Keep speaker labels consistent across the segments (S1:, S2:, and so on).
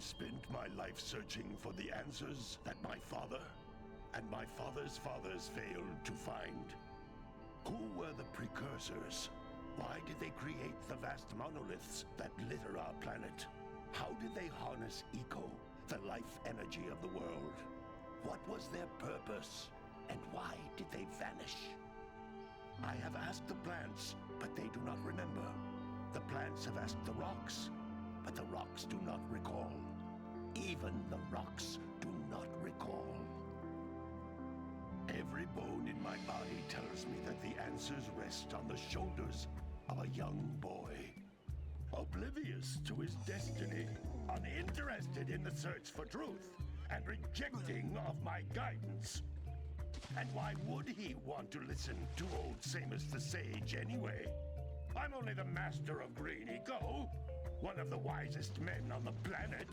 S1: have spent my life searching for the answers that my father and my father's fathers failed to find. Who were the precursors? Why did they create the vast monoliths that litter our planet? How did they harness eco, the life energy of the world? What was their purpose? And why did they vanish? I have asked the plants, but they do not remember. The plants have asked the rocks, but the rocks do not recall. Even the rocks do not recall. Every bone in my body tells me that the answers rest on the shoulders of a young boy. Oblivious to his destiny, uninterested in the search for truth, and rejecting of my guidance. And why would he want to listen to old Samus the Sage anyway? I'm only the master of green eco, one of the wisest men on the planet.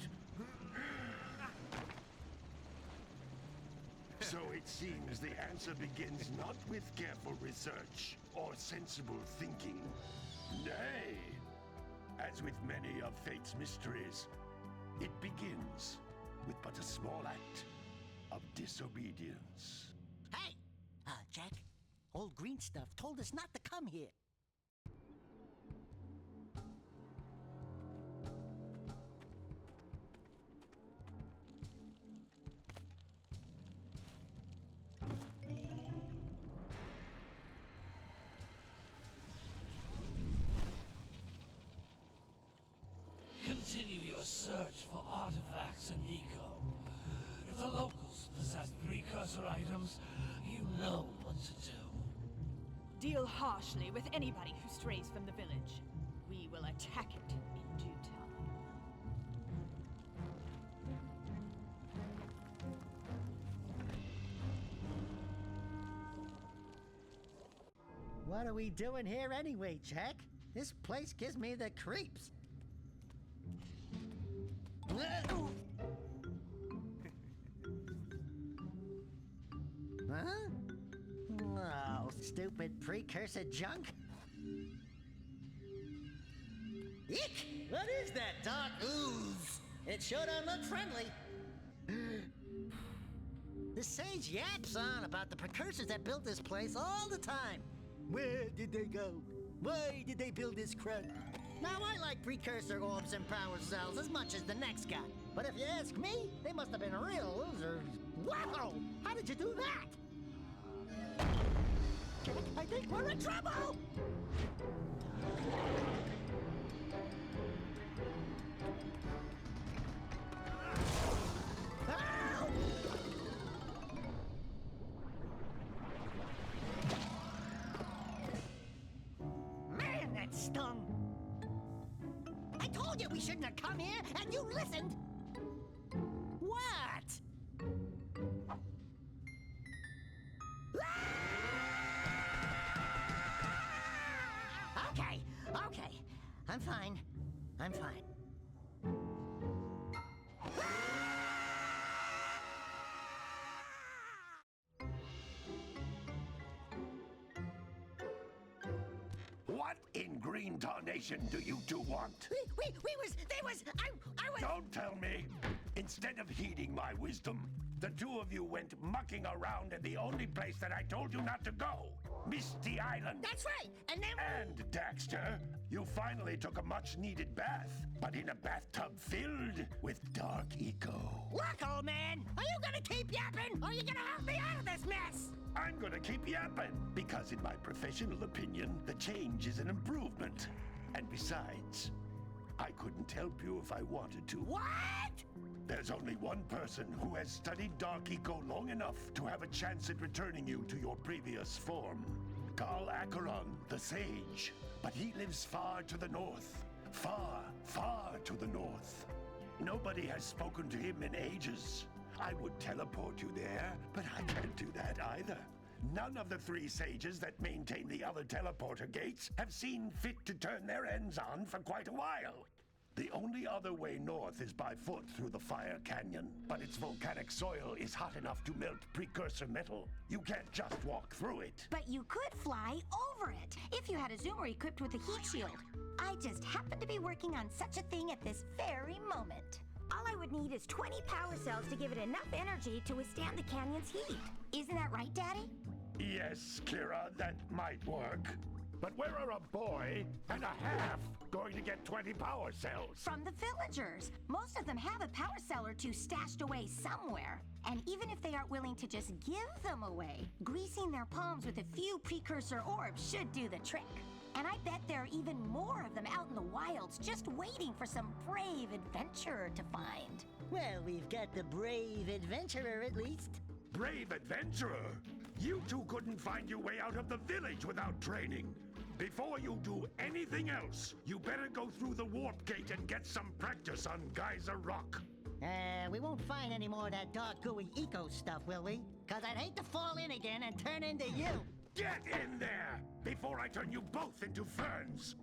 S1: So it seems the answer begins not with careful research or sensible thinking. Nay, as with many of fate's mysteries, it begins with but a small act of disobedience.
S2: Hey! Jak, old green stuff told us not to come here.
S3: Continue your search for artifacts and eco. If the locals possess precursor items, you know what to do.
S4: Deal harshly with anybody who strays from the village. We will attack it in due time.
S2: What are we doing here anyway, Jak? This place gives me the creeps. Huh? Oh, stupid precursor junk. Eek! What is that dark ooze? It sure don't look friendly. The sage yaps on about the precursors that built this place all the time. Where did they go? Why did they build this crud? Now, I like precursor orbs and power cells as much as the next guy. But if you ask me, they must have been real losers. Wow! How did you do that? I think we're in trouble! Man, that stung! I told you we shouldn't have come here, and you listened! What? Okay. I'm fine.
S1: What in green tarnation do you two want?
S2: I was...
S1: Don't tell me! Instead of heeding my wisdom, the two of you went mucking around in the only place that I told you not to go, Misty Island.
S2: That's right, and then...
S1: And, Daxter, you finally took a much-needed bath, but in a bathtub filled with dark eco.
S2: Look, old man, are you gonna keep yapping, or are you gonna help me out of this mess?
S1: I'm gonna keep yapping, because in my professional opinion, the change is an improvement. And besides, I couldn't help you if I wanted to.
S2: What?
S1: There's only one person who has studied Dark Eco long enough to have a chance at returning you to your previous form. Carl Acheron, the Sage. But he lives far to the north. Far, far to the north. Nobody has spoken to him in ages. I would teleport you there, but I can't do that either. None of the three sages that maintain the other teleporter gates have seen fit to turn their ends on for quite a while. The only other way north is by foot through the Fire Canyon, but its volcanic soil is hot enough to melt precursor metal. You can't just walk through it.
S5: But you could fly over it, if you had a zoomer equipped with a heat shield. I just happen to be working on such a thing at this very moment. All I would need is 20 power cells to give it enough energy to withstand the canyon's heat. Isn't that right, Daddy?
S1: Yes, Kira, that might work. But where are a boy and a half going to get 20 power cells?
S5: From the villagers. Most of them have a power cell or two stashed away somewhere. And even if they aren't willing to just give them away, greasing their palms with a few precursor orbs should do the trick. And I bet there are even more of them out in the wilds just waiting for some brave adventurer to find.
S2: Well, we've got the brave adventurer at least.
S1: Brave adventurer! You two couldn't find your way out of the village without training. Before you do anything else, you better go through the warp gate and get some practice on Geyser Rock.
S2: We won't find any more of that dark gooey eco stuff, will we? 'Cause I'd hate to fall in again and turn into you.
S1: Get in there before I turn you both into ferns.